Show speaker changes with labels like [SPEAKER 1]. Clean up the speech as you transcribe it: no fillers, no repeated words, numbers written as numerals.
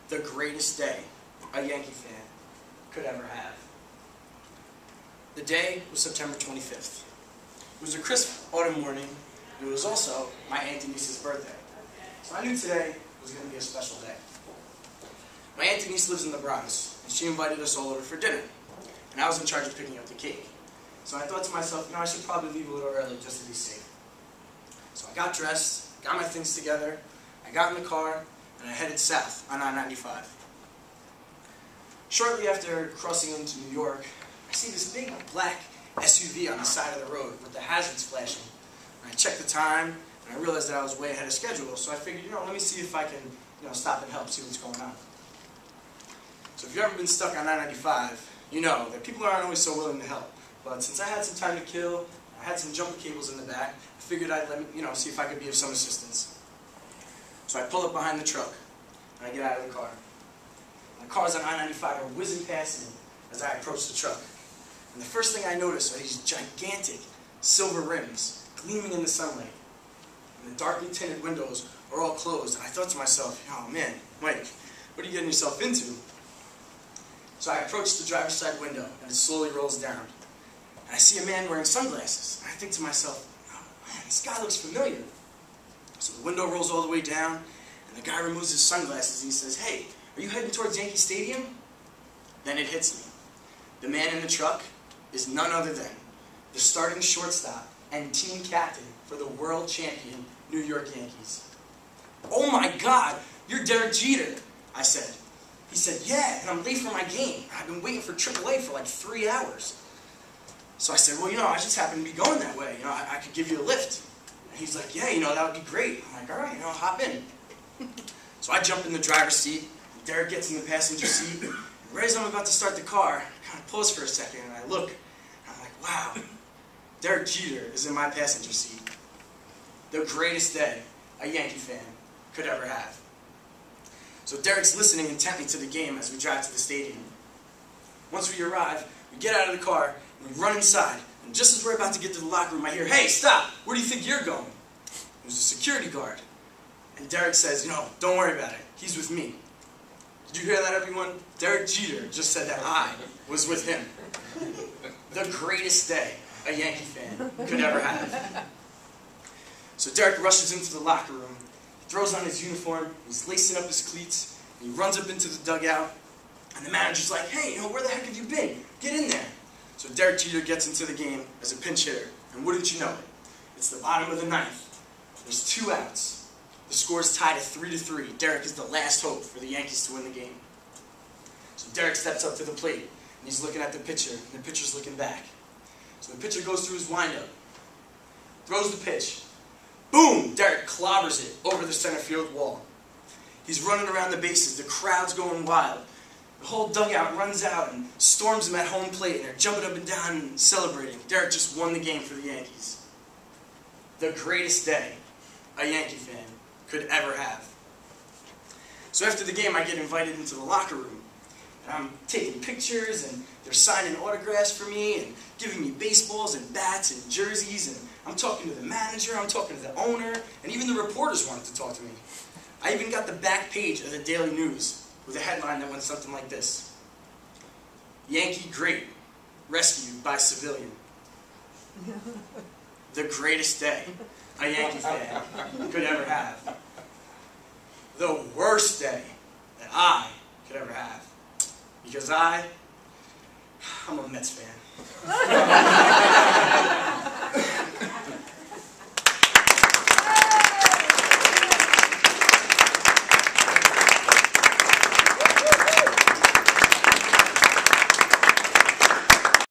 [SPEAKER 1] the greatest day a Yankee fan could ever have. The day was September 25th. It was a crisp autumn morning, and it was also my aunt Denise's birthday. So I knew today was going to be a special day. My aunt Denise lives in the Bronx, and she invited us all over for dinner. And I was in charge of picking up the cake. So I thought to myself, I should probably leave a little early just to be safe. So I got dressed, got my things together, I got in the car, and I headed south on I-95. Shortly after crossing into New York, I see this big black SUV on the side of the road with the hazards flashing. And I checked the time, and I realized that I was way ahead of schedule, so I figured, let me see if I can, stop and help, see what's going on. So if you've ever been stuck on I-95, you know that people aren't always so willing to help. But since I had some time to kill, I had some jumper cables in the back, I figured I'd see if I could be of some assistance. So I pull up behind the truck, and I get out of the car. And the cars on I-95 are whizzing past me as I approach the truck. And the first thing I notice are these gigantic silver rims gleaming in the sunlight. And the darkly tinted windows are all closed. And I thought to myself, oh man, Mike, what are you getting yourself into? So I approach the driver's side window, and it slowly rolls down. And I see a man wearing sunglasses. And I think to myself, oh man, this guy looks familiar. So the window rolls all the way down, and the guy removes his sunglasses, and he says, hey, are you heading towards Yankee Stadium? Then it hits me. The man in the truck is none other than the starting shortstop and team captain for the world champion New York Yankees. Oh my God, you're Derek Jeter, I said. He said, yeah, and I'm late for my game. I've been waiting for AAA for like 3 hours. So I said, well, I just happen to be going that way. I could give you a lift. And he's like, yeah, that would be great. I'm like, all right, hop in. So I jump in the driver's seat. Derek gets in the passenger seat. And right as I'm about to start the car, I kind of pause for a second, and I look. And I'm like, wow, Derek Jeter is in my passenger seat. The greatest day a Yankee fan could ever have. So Derek's listening intently to the game as we drive to the stadium. Once we arrive, we get out of the car, and we run inside. And just as we're about to get to the locker room, I hear, hey, stop! Where do you think you're going? It was a security guard. And Derek says, don't worry about it. He's with me. Did you hear that, everyone? Derek Jeter just said that I was with him. The greatest day a Yankee fan could ever have. So Derek rushes into the locker room, throws on his uniform, he's lacing up his cleats, and he runs up into the dugout, and the manager's like, hey, where the heck have you been? Get in there. So Derek Jeter gets into the game as a pinch hitter, and wouldn't you know it, it's the bottom of the ninth. There's 2 outs. The score's tied at 3-3. Derek is the last hope for the Yankees to win the game. So Derek steps up to the plate, and he's looking at the pitcher, and the pitcher's looking back. So the pitcher goes through his windup, throws the pitch. Boom! Derek clobbers it over the center field wall. He's running around the bases. The crowd's going wild. The whole dugout runs out and storms him at home plate, and they're jumping up and down and celebrating. Derek just won the game for the Yankees. The greatest day a Yankee fan could ever have. So after the game, I get invited into the locker room. And I'm taking pictures, and they're signing autographs for me, and giving me baseballs and bats and jerseys, and I'm talking to the manager, I'm talking to the owner, and even the reporters wanted to talk to me. I even got the back page of the Daily News with a headline that went something like this: Yankee great, rescued by civilian. The greatest day a Yankee fan could ever have. The worst day that I could ever have. Because I'm a Mets fan.